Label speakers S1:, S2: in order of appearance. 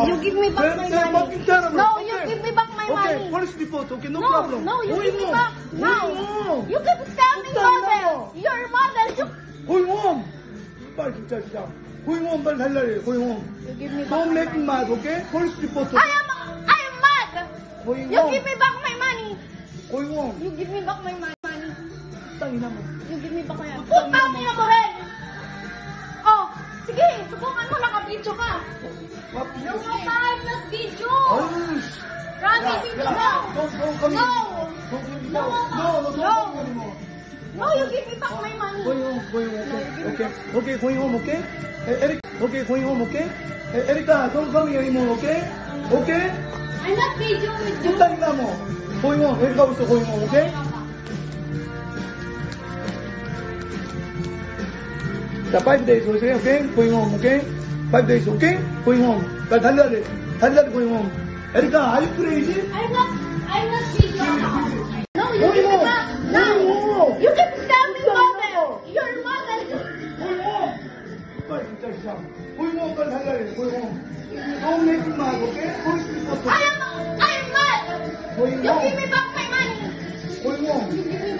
S1: You give me back my
S2: They're
S1: money.
S2: fucking terrible.
S1: No,
S2: Okay.
S1: you give me back my
S2: Okay,
S1: money.
S2: police report. Okay, no
S1: No,
S2: problem.
S1: no, you
S2: Going
S1: give me
S2: home.
S1: back. No.
S2: Going home.
S1: You keep scamming
S2: Utang na
S1: model.
S2: mo.
S1: You're model.
S2: Going home. 빨리 진짜 진짜. Going home 빨리 달라래. Going home.
S1: You give me back
S2: Don't
S1: my
S2: make me
S1: money.
S2: mad, okay? Police report.
S1: I am mad.
S2: Going
S1: You
S2: home.
S1: give me back my money.
S2: Going home.
S1: You give me back my money.
S2: Tangina mo.
S1: You give me back my money. Putang ina mo rin. Oh, sige, subukan mo naka-video ka. No, time, not video.
S2: Ayush.
S1: Promise, hindi
S2: Yeah.
S1: na.
S2: Don't come
S1: No.
S2: Don't come
S1: No.
S2: Don't
S1: No.
S2: come anymore.
S1: No, you give me back my money.
S2: Going home, okay? Okay, going home, okay? Eric, okay, going home, okay? Erika, don't come here anymore, okay? Okay?
S1: I'm not video with you.
S2: Putang ina mo. Going home, Erika also going home, okay? 자, 5 days, okay? Going home, okay? 5 days, okay? Going home. 자, 달려야 돼. Going home. Erika, are you crazy?
S1: I'm not video now. No, you give me back. No.
S2: No.
S1: You keep scamming model. You're model.
S2: Going home. 빨리 진짜 시작. Going home, 빨리 달려야 돼. Going home. Don't make me mad, okay? Police report.
S1: I am mad.
S2: Going
S1: You
S2: home.
S1: give me back my money.
S2: Going home.
S1: You give me